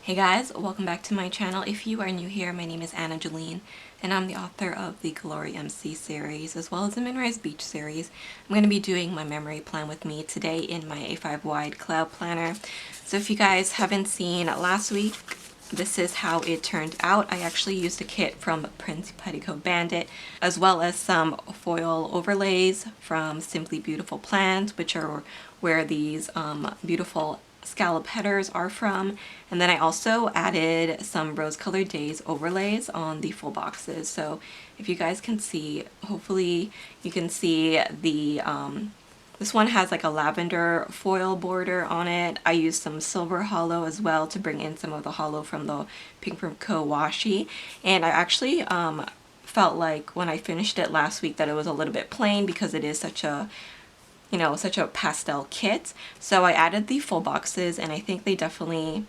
Hey guys, welcome back to my channel. If you are new here, my name is Anna Jolene and I'm the author of the Glory MC series as well as the MOONRISE Beach series. I'm going to be doing my memory plan with me today in my A5 wide cloud planner. So if you guys haven't seen last week, this is how it turned out. I actually used a kit from Pixie Co Bandit as well as some foil overlays from Simply Beautiful Plans, which are where these beautiful scallop headers are from. And then I also added some rose colored days overlays on the full boxes. So if you guys can see, hopefully you can see the this one has like a lavender foil border on it. I used some silver hollow as well to bring in some of the hollow from the ThePinkRoomCo washi. And I actually felt like when I finished it last week that it was a little bit plain because it is such a such a pastel kit. So I added the full boxes and I think they definitely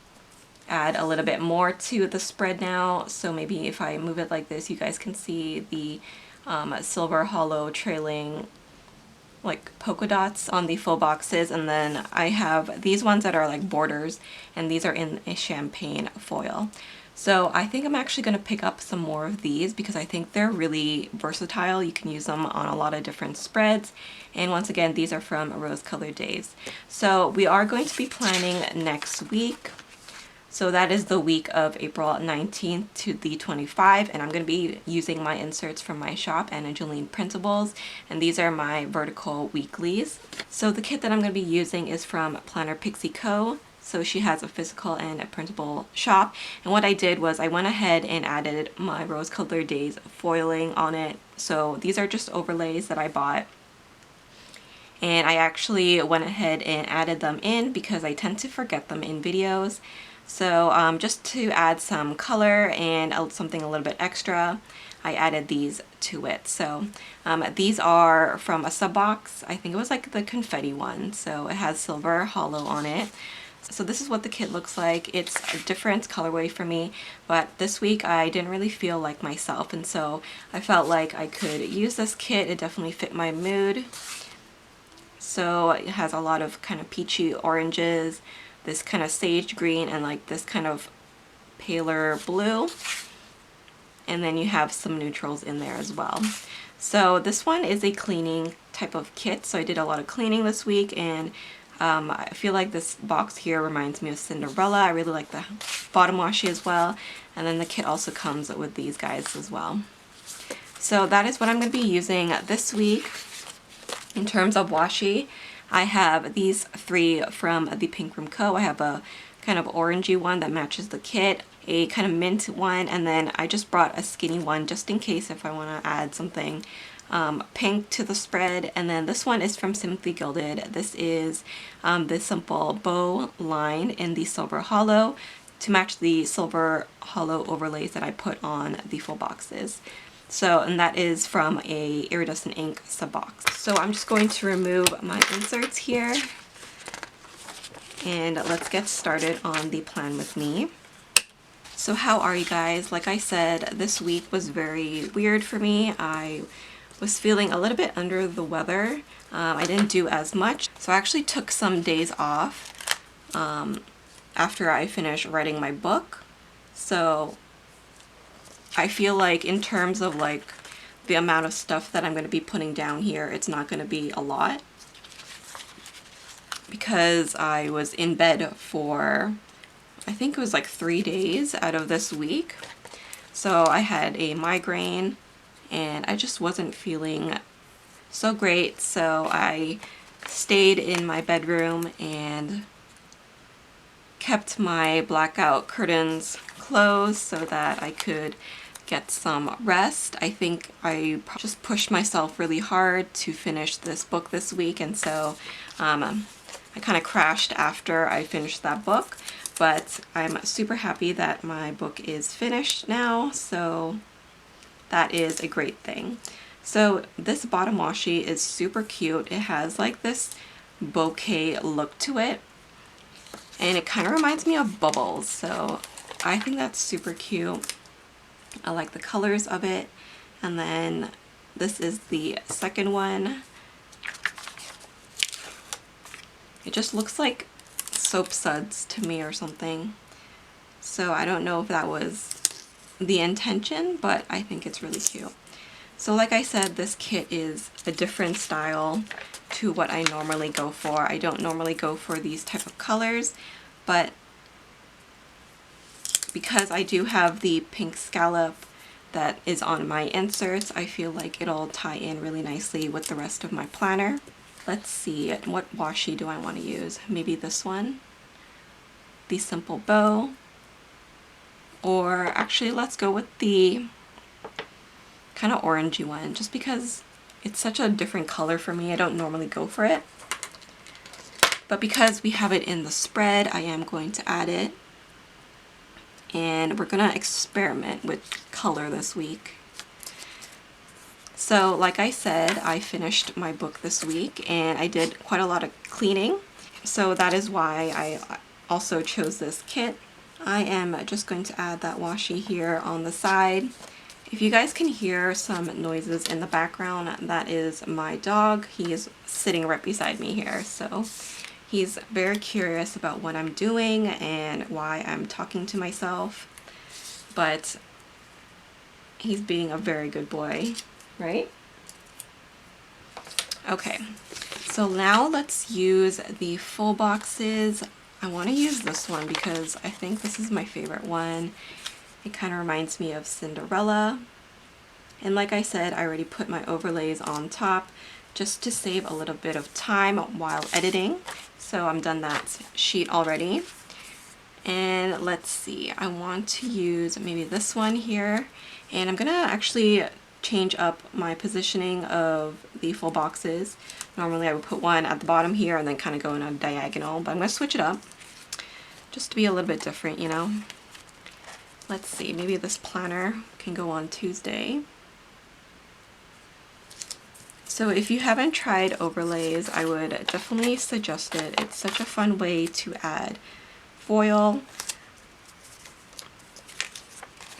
add a little bit more to the spread now. So maybe if I move it like this, you guys can see the silver hollow trailing like polka dots on the full boxes. And then I have these ones that are like borders and these are in a champagne foil. So I think I'm actually going to pick up some more of these because I think they're really versatile. You can use them on a lot of different spreads. And once again, these are from Rose Colored Days. So we are going to be planning next week. So that is the week of April 19th to the 25th, and I'm going to be using my inserts from my shop, AnaJolenePrintables, and these are my vertical weeklies. So the kit that I'm going to be using is from Planner Pixie Co. So she has a physical and a printable shop, and what I did was I went ahead and added my Rose Colored Days foiling on it. So these are just overlays that I bought. And I actually went ahead and added them in because I tend to forget them in videos. So just to add some color and something a little bit extra, I added these to it. So these are from a sub box. I think it was like the confetti one. So it has silver hollow on it. So this is what the kit looks like. It's a different colorway for me, but this week I didn't really feel like myself, and so I felt like I could use this kit. It definitely fit my mood. So it has a lot of kind of peachy oranges, this kind of sage green, and like this kind of paler blue. And then you have some neutrals in there as well. So this one is a cleaning type of kit. So I did a lot of cleaning this week, and I feel like this box here reminds me of Cinderella. I really like the bottom washi as well. And then the kit also comes with these guys as well. So that is what I'm going to be using this week. In terms of washi, I have these three from ThePinkRoomCo. I have a kind of orangey one that matches the kit, a kind of mint one, and then I just brought a skinny one just in case if I want to add something pink to the spread. And then this one is from Simply Gilded. This is this simple bow line in the silver hollow to match the silver hollow overlays that I put on the full boxes. So, and that is from a iridescent ink sub box. So I'm just going to remove my inserts here and let's get started on the plan with me. So how are you guys? Like I said, this week was very weird for me. I was feeling a little bit under the weather. I didn't do as much. So I actually took some days off after I finished writing my book. So I feel like in terms of like the amount of stuff that I'm going to be putting down here, it's not going to be a lot because I was in bed for, I think it was like 3 days out of this week. So I had a migraine and I just wasn't feeling so great. So I stayed in my bedroom and kept my blackout curtains closed so that I could get some rest. I think I just pushed myself really hard to finish this book this week, and so I kind of crashed after I finished that book, but I'm super happy that my book is finished now, so that is a great thing. So this bottom washi is super cute. It has like this bouquet look to it, and it kind of reminds me of bubbles, so I think that's super cute. I like the colors of it. And then this is the second one. It just looks like soap suds to me or something. So I don't know if that was the intention, but I think it's really cute. So like I said, this kit is a different style to what I normally go for. I don't normally go for these type of colors, but because I do have the pink scallop that is on my inserts, I feel like it'll tie in really nicely with the rest of my planner. Let's see, what washi do I want to use? Maybe this one, the Simple Bow, or actually let's go with the kind of orangey one, just because it's such a different color for me. I don't normally go for it, but because we have it in the spread, I am going to add it. And we're gonna experiment with color this week. So like I said, I finished my book this week and I did quite a lot of cleaning. So that is why I also chose this kit. I am just going to add that washi here on the side. If you guys can hear some noises in the background, that is my dog. He is sitting right beside me here. So he's very curious about what I'm doing and why I'm talking to myself, but he's being a very good boy, right? Okay, so now let's use the full boxes. I want to use this one because I think this is my favorite one. It kind of reminds me of Cinderella. And like I said, I already put my overlays on top just to save a little bit of time while editing. So I'm done that sheet already. And let's see, I want to use maybe this one here. And I'm gonna actually change up my positioning of the full boxes. Normally I would put one at the bottom here and then kind of go in a diagonal, but I'm gonna switch it up just to be a little bit different, you know. Let's see, maybe this planner can go on Tuesday. So if you haven't tried overlays, I would definitely suggest it. It's such a fun way to add foil.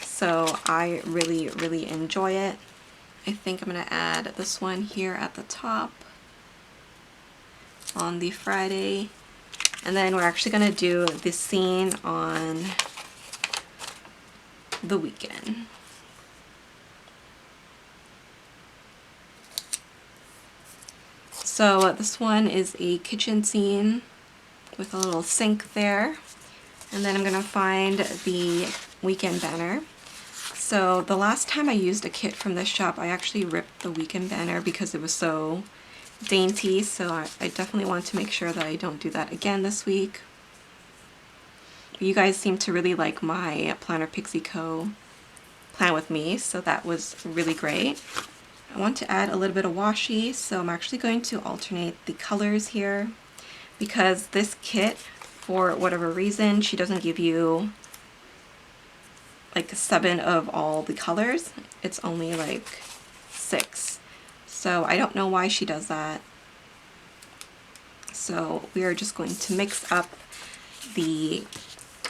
So I really enjoy it. I think I'm going to add this one here at the top on the Friday. And then we're actually going to do the scene on the weekend. So this one is a kitchen scene with a little sink there. And then I'm going to find the weekend banner. So the last time I used a kit from this shop, I actually ripped the weekend banner because it was so dainty. So I definitely want to make sure that I don't do that again this week. You guys seem to really like my planner Pixie Co plan with me, so that was really great. I want to add a little bit of washi, so I'm actually going to alternate the colors here because this kit, for whatever reason, she doesn't give you like 7 of all the colors. It's only like 6. So I don't know why she does that. So we are just going to mix up the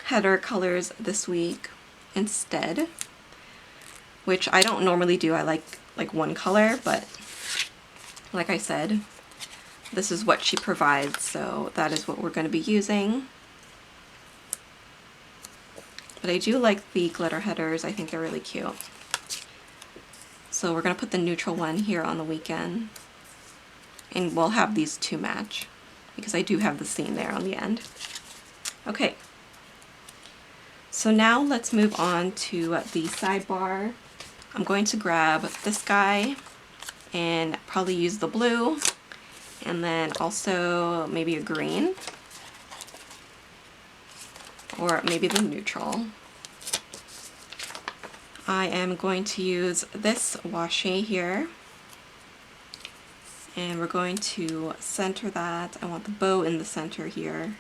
header colors this week instead, which I don't normally do. I like one color, but like I said, this is what she provides, so that is what we're going to be using. But I do like the glitter headers. I think they're really cute. So we're going to put the neutral one here on the weekend, and we'll have these two match because I do have the scene there on the end. Okay, so now let's move on to the sidebar. I'm going to grab this guy and probably use the blue, and then also maybe a green, or maybe the neutral. I am going to use this washi here, and we're going to center that. I want the bow in the center here.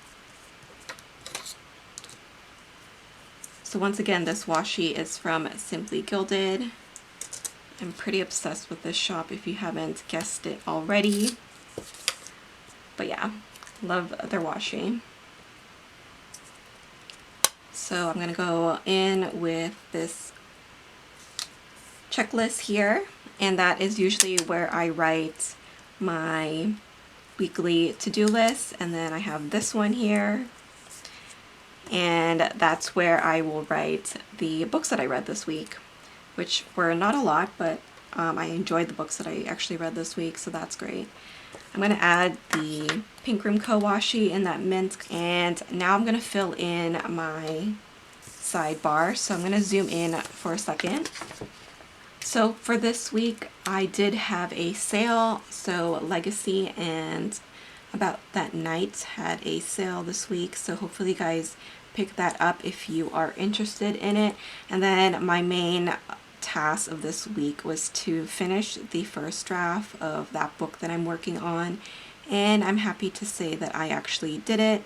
So once again, this washi is from Simply Gilded. I'm pretty obsessed with this shop if you haven't guessed it already. But yeah, love their washi. So I'm gonna go in with this checklist here, and that is usually where I write my weekly to-do list. And then I have this one here, and that's where I will write the books that I read this week, which were not a lot, but I enjoyed the books that I actually read this week, so that's great. I'm going to add the ThePinkRoomCo washi in that mint, and now I'm going to fill in my sidebar. So I'm going to zoom in for a second. So for this week, I did have a sale. So Legacy and About That Night had a sale this week. So hopefully you guys pick that up if you are interested in it. And then my main task of this week was to finish the first draft of that book that I'm working on. And I'm happy to say that I actually did it.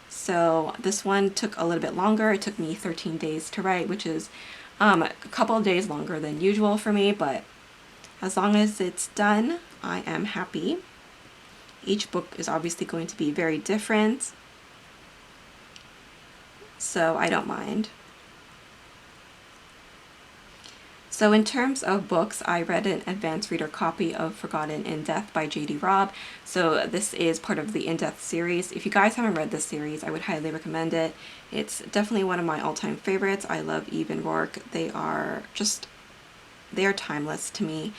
So this one took a little bit longer. It took me 13 days to write, which is a couple of days longer than usual for me, but as long as it's done, I am happy. Each book is obviously going to be very different, so I don't mind. So in terms of books, I read an advanced reader copy of Forgotten in Death by J.D. Robb. So this is part of the In Death series. If you guys haven't read this series, I would highly recommend it. It's definitely one of my all-time favorites. I love Eve and Rourke. They are timeless to me.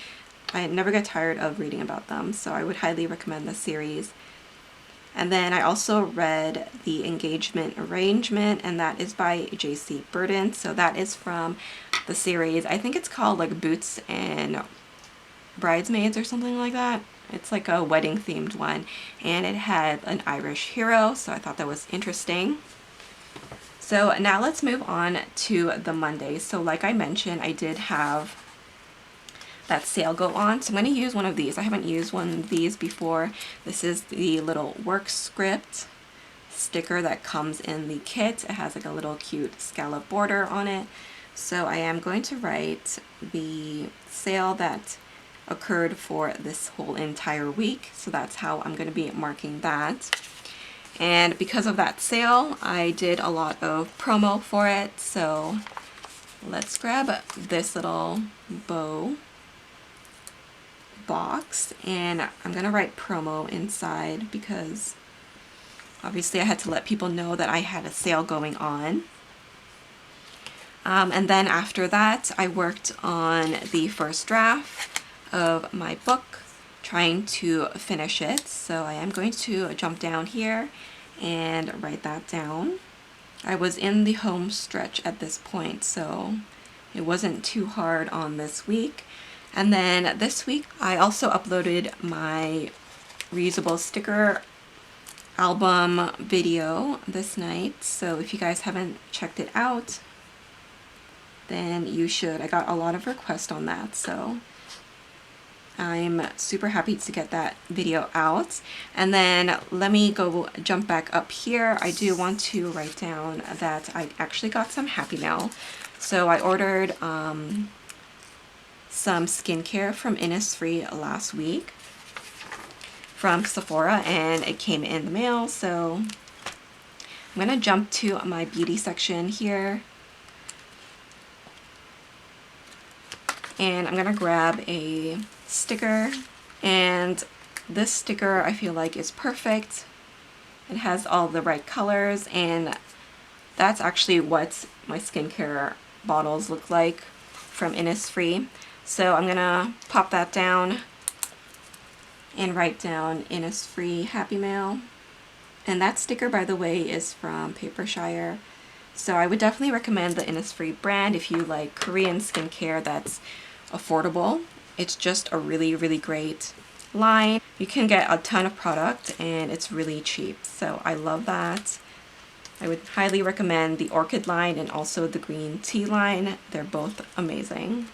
I never get tired of reading about them, so I would highly recommend this series. And then I also read The Engagement Arrangement, and that is by J.C. Burden. So that is from the series, I think it's called like Boots and Bridesmaids or something like that. It's like a wedding themed one, and it had an Irish hero, so I thought that was interesting. So now let's move on to the Monday. So like I mentioned, I did have that sale go on, so I'm going to use one of these. I haven't used one of these before. This is the little work script sticker that comes in the kit. It has like a little cute scallop border on it. So I am going to write the sale that occurred for this whole entire week. So that's how I'm going to be marking that. And because of that sale, I did a lot of promo for it. So let's grab this little bow box, and I'm going to write promo inside because obviously I had to let people know that I had a sale going on. And then after that, I worked on the first draft of my book, trying to finish it. So I am going to jump down here and write that down. I was in the home stretch at this point, so it wasn't too hard on this week. And then this week, I also uploaded my reusable sticker album video this night. So if you guys haven't checked it out, then you should. I got a lot of requests on that, so I'm super happy to get that video out. And then let me go jump back up here. I do want to write down that I actually got some Happy Mail. So I ordered some skincare from Innisfree last week from Sephora, and it came in the mail. So I'm gonna jump to my beauty section here, and I'm gonna grab a sticker, and this sticker I feel like is perfect. It has all the right colors, and that's actually what my skincare bottles look like from Innisfree. So I'm gonna pop that down and write down Innisfree Happy Mail. And that sticker, by the way, is from Papershire. So I would definitely recommend the Innisfree brand if you like Korean skincare that's affordable. It's just a really, really great line. You can get a ton of product and it's really cheap. So I love that. I would highly recommend the Orchid line and also the green tea line. They're both amazing.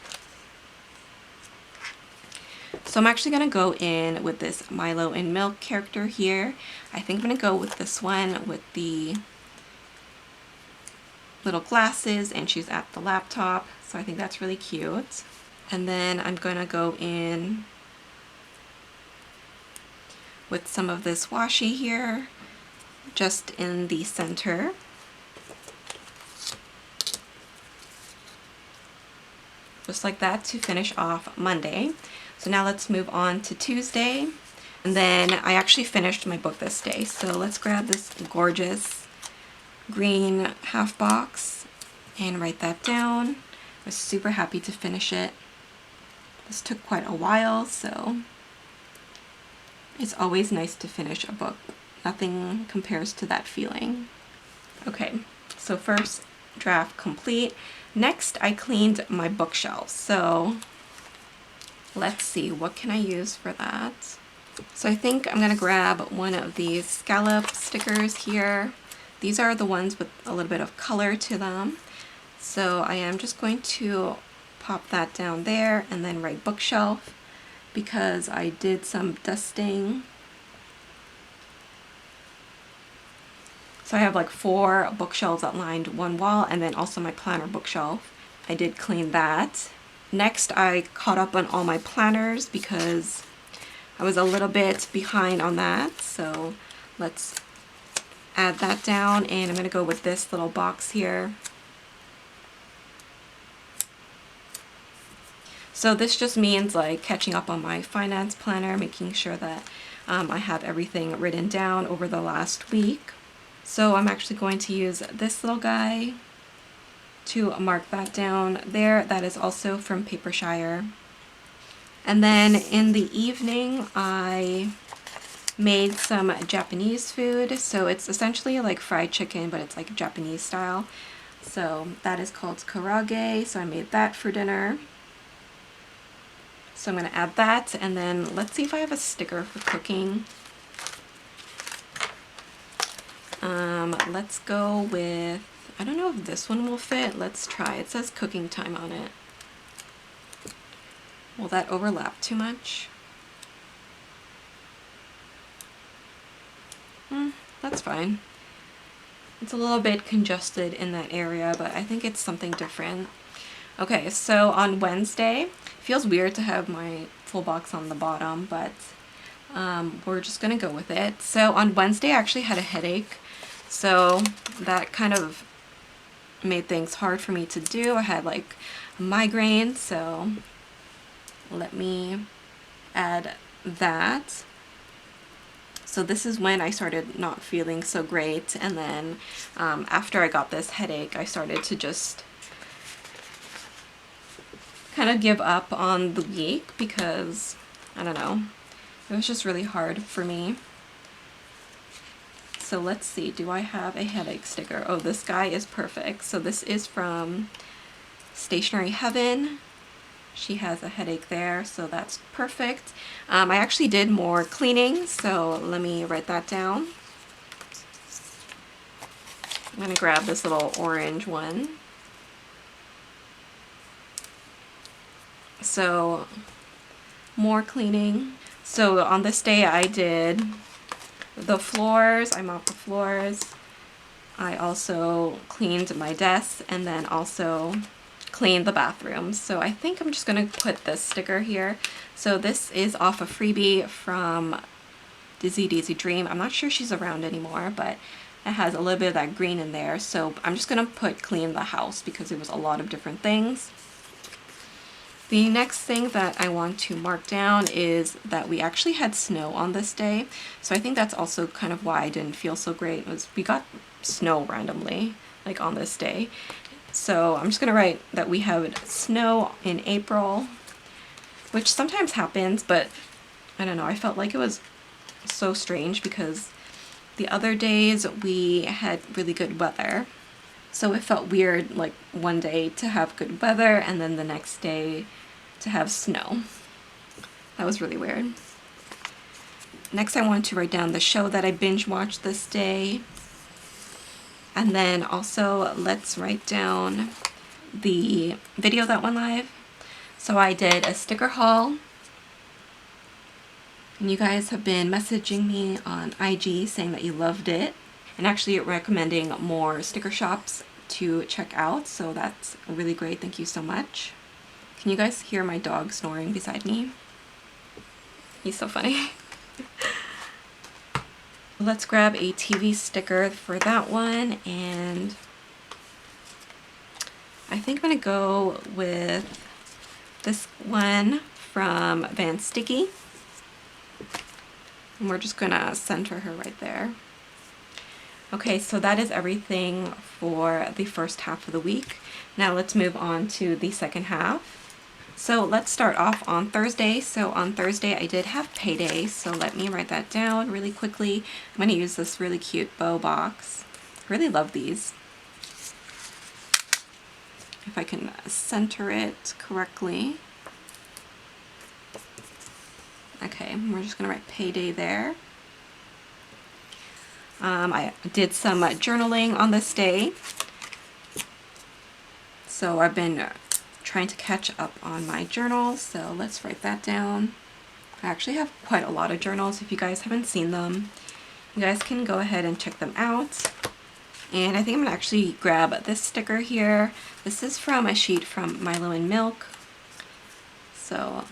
So I'm actually going to go in with this Milo and Milk character here. I think I'm going to go with this one with the little glasses, and she's at the laptop. So I think that's really cute. And then I'm going to go in with some of this washi here, just in the center. Just like that to finish off Monday. So now let's move on to Tuesday. And then I actually finished my book this day. So let's grab this gorgeous green half box and write that down. I was super happy to finish it. This took quite a while, so it's always nice to finish a book. Nothing compares to that feeling. Okay, so first draft complete. Next, I cleaned my bookshelves. So let's see, what can I use for that? So I think I'm gonna grab one of these scallop stickers here. These are the ones with a little bit of color to them. So I am just going to pop that down there and then write bookshelf because I did some dusting. So I have like 4 bookshelves that lined one wall, and then also my planner bookshelf. I did clean that. Next, I caught up on all my planners because I was a little bit behind on that. So let's add that down, and I'm gonna go with this little box here. So this just means like catching up on my finance planner, making sure that I have everything written down over the last week. So I'm actually going to use this little guy to mark that down there. That is also from Papershire. And then in the evening, I made some Japanese food. So it's essentially like fried chicken, but it's like Japanese style. So that is called karage. So I made that for dinner. So I'm going to add that, and then let's see if I have a sticker for cooking. Let's go with, I don't know if this one will fit. Let's try. It says cooking time on it. Will that overlap too much? That's fine. It's a little bit congested in that area, but I think it's something different. Okay, so on Wednesday, it feels weird to have my full box on the bottom, but we're just gonna go with it. So on Wednesday, I actually had a headache, so that kind of made things hard for me to do. I had like a migraine, so let me add that. So this is when I started not feeling so great, and then after I got this headache, I started to just kind of give up on the week because, I don't know, it was just really hard for me. So let's see, do I have a headache sticker? Oh, this guy is perfect. So this is from Stationery Heaven. She has a headache there, so that's perfect. I actually did more cleaning, so let me write that down. I'm gonna grab this little orange one. So more cleaning. So on this day I did the floors, I mopped the floors. I also cleaned my desk and then also cleaned the bathroom. So I think I'm just gonna put this sticker here. So this is off a freebie from Daydream. I'm not sure she's around anymore, but it has a little bit of that green in there. So I'm just gonna put clean the house because it was a lot of different things. The next thing that I want to mark down is that we actually had snow on this day. So I think that's also kind of why I didn't feel so great, was we got snow randomly, like on this day. So I'm just gonna write that we had snow in April, which sometimes happens, but I don't know, I felt like it was so strange because the other days we had really good weather. So it felt weird, like one day to have good weather and then the next day to have snow. That was really weird. Next, I want to write down the show that I binge watched this day. And then also let's write down the video that went live. So I did a sticker haul. And you guys have been messaging me on IG saying that you loved it, and actually recommending more sticker shops to check out, so that's really great. Thank you so much. Can you guys hear my dog snoring beside me? He's so funny. Let's grab a TV sticker for that one, and I think I'm gonna go with this one from Vanstickie. And we're just gonna center her right there. Okay, so that is everything for the first half of the week. Now let's move on to the second half. So let's start off on Thursday. So on Thursday I did have payday, so let me write that down really quickly. I'm going to use this really cute bow box. I really love these. If I can center it correctly. Okay, we're just going to write payday there. I did some journaling on this day. So I've been trying to catch up on my journals, so let's write that down. I actually have quite a lot of journals. If you guys haven't seen them, you guys can go ahead and check them out. And I think I'm going to actually grab this sticker here. This is from a sheet from Milo Milk. So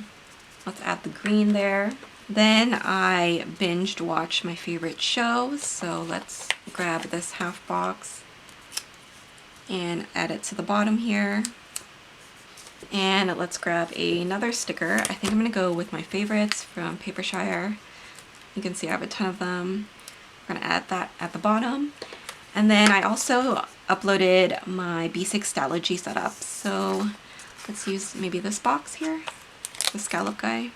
let's add the green there. Then I binged watched my favorite show, so let's grab this half box and add it to the bottom here. And let's grab another sticker. I think I'm going to go with my favorites from Papershire. You can see I have a ton of them. I'm going to add that at the bottom. And then I also uploaded my B6 Stalogy setup. So let's use maybe this box here, the scallop guy,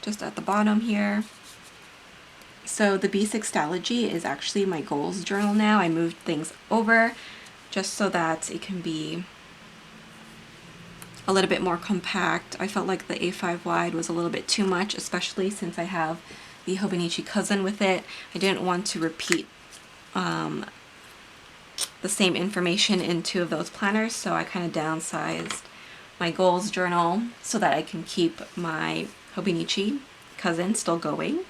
just at the bottom here. So the B6 Stalogy is actually my goals journal now. I moved things over just so that it can be a little bit more compact. I felt like the A5 wide was a little bit too much, especially since I have the Hobonichi cousin with it. I didn't want to repeat the same information in two of those planners, so I kind of downsized my goals journal so that I can keep my Hobonichi cousin still going.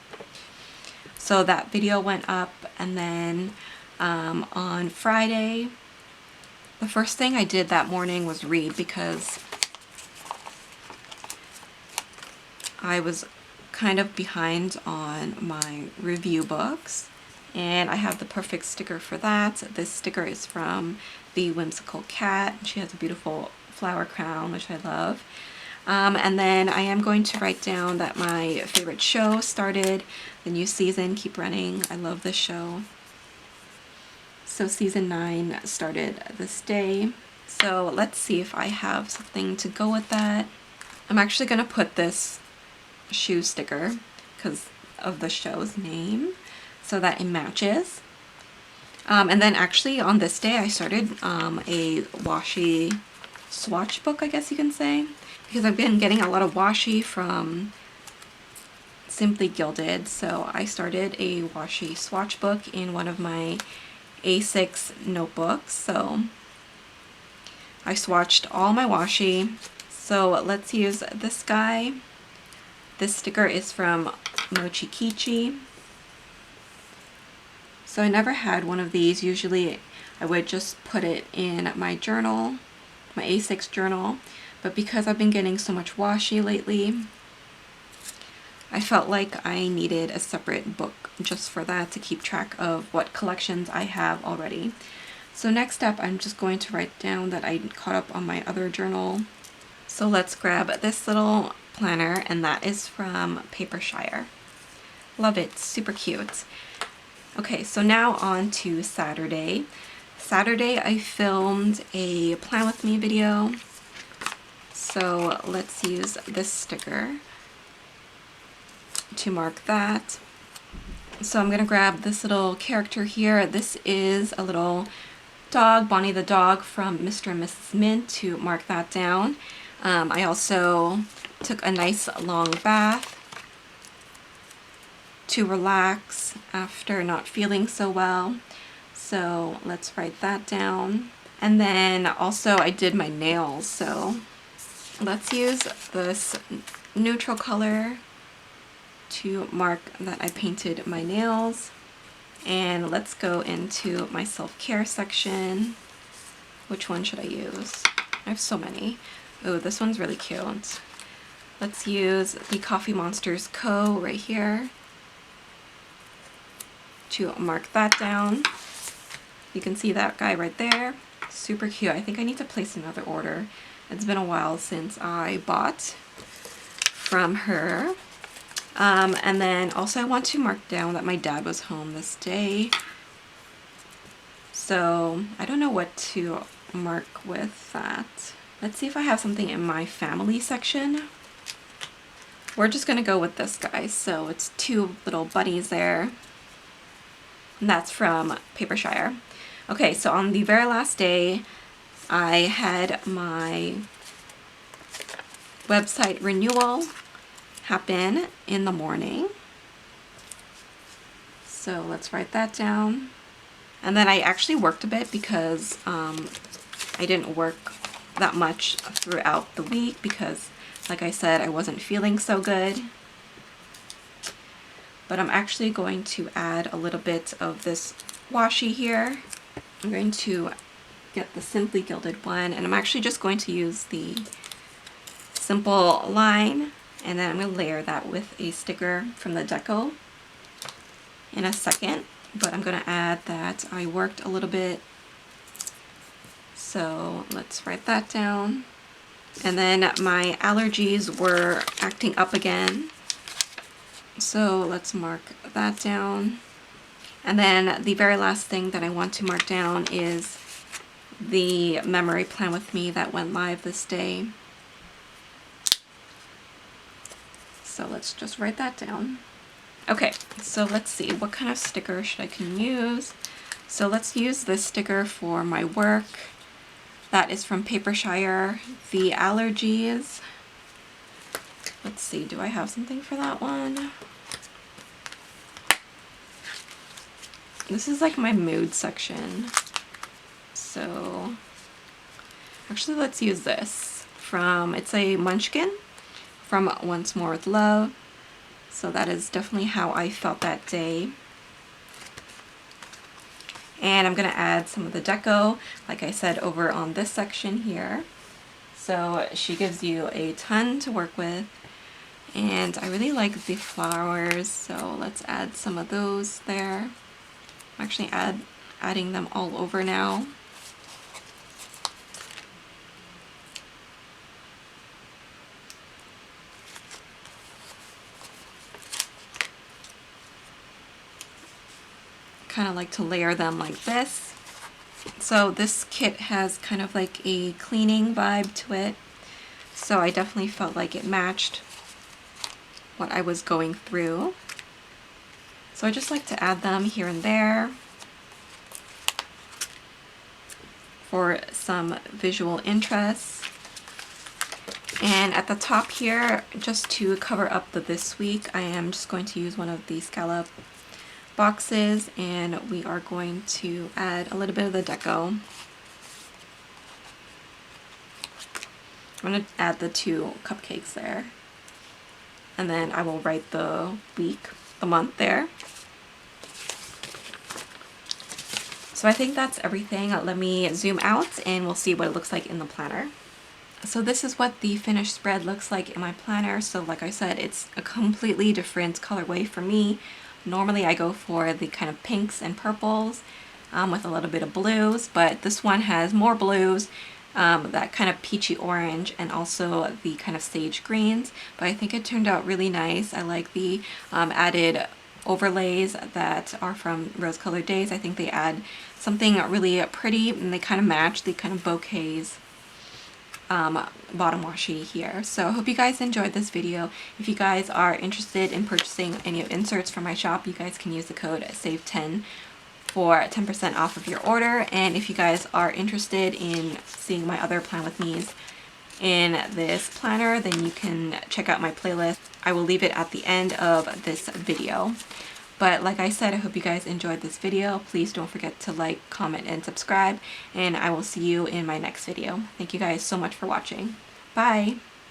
So that video went up, and then on Friday, the first thing I did that morning was read, because I was kind of behind on my review books, and I have the perfect sticker for that. This sticker is from the Whimsical Cat. She has a beautiful flower crown, which I love. And then I am going to write down that my favorite show started, the new season, Keep Running. I love this show. So season 9 started this day. So let's see if I have something to go with that. I'm actually going to put this shoe sticker because of the show's name so that it matches. And then actually on this day I started a washi swatch book, I guess you can say, because I've been getting a lot of washi from Simply Gilded. So I started a washi swatch book in one of my A6 notebooks. So I swatched all my washi. So let's use this guy. This sticker is from Mochi Kichi. So I never had one of these. Usually I would just put it in my journal, my A6 journal, but because I've been getting so much washi lately, I felt like I needed a separate book just for that, to keep track of what collections I have already. So next up, I'm just going to write down that I caught up on my other journal. So let's grab this little planner, and that is from Papershire. Love it, super cute. Okay, so now on to Saturday. Saturday I filmed a Plan With Me video. So let's use this sticker to mark that. So I'm gonna grab this little character here. This is a little dog, Bonnie the dog from Mr. and Mrs. Mint, to mark that down. I also took a nice long bath to relax after not feeling so well. So let's write that down. And then also I did my nails. So let's use this neutral color to mark that I painted my nails. And let's go into my self-care section. Which one should I use? I have so many. Oh, this one's really cute. Let's use the Coffee Monsters Co. right here to mark that down. You can see that guy right there. Super cute. I think I need to place another order. It's been a while since I bought from her. And then also I want to mark down that my dad was home this day. So I don't know what to mark with that. Let's see if I have something in my family section. We're just gonna go with this, guys. So it's two little bunnies there. And that's from Papershire. Okay, so on the very last day, I had my website renewal happen in the morning. So let's write that down. And then I actually worked a bit because I didn't work that much throughout the week because, like I said, I wasn't feeling so good. But I'm actually going to add a little bit of this washi here. I'm going to get the Simply Gilded one, and I'm actually just going to use the simple line, and then I'm going to layer that with a sticker from the deco in a second. But I'm going to add that I worked a little bit. So let's write that down. And then my allergies were acting up again. So let's mark that down. And then the very last thing that I want to mark down is the memory plan with me that went live this day. So let's just write that down. Okay, so let's see, what kind of sticker should I can use? So let's use this sticker for my work. That is from Papershire, the allergies. Let's see, do I have something for that one? This is like my mood section. So actually let's use this from, it's a Munchkin from Once More with Love. So that is definitely how I felt that day. And I'm going to add some of the deco, like I said, over on this section here. So she gives you a ton to work with. And I really like the flowers, so let's add some of those there. I'm actually adding them all over now. Kind of like to layer them like this. So this kit has kind of like a cleaning vibe to it. So I definitely felt like it matched what I was going through. So I just like to add them here and there for some visual interest. And at the top here, just to cover up the this week, I am just going to use one of these scallop boxes, and we are going to add a little bit of the deco. I'm going to add the two cupcakes there. And then I will write the week, the month there. So I think that's everything. Let me zoom out and we'll see what it looks like in the planner. So this is what the finished spread looks like in my planner. So like I said, it's a completely different colorway for me. Normally I go for the kind of pinks and purples with a little bit of blues, but this one has more blues, that kind of peachy orange, and also the kind of sage greens. But I think it turned out really nice. I like the added overlays that are from Rose Colored Days. I think they add something really pretty, and they kind of match the kind of bouquets bottom washi here. So I hope you guys enjoyed this video. If you guys are interested in purchasing any inserts from my shop, you guys can use the code SAVE10 for 10% off of your order. And if you guys are interested in seeing my other plan with me's in this planner, then you can check out my playlist. I will leave it at the end of this video. But like I said, I hope you guys enjoyed this video. Please don't forget to like, comment, and subscribe, and I will see you in my next video. Thank you guys so much for watching. Bye!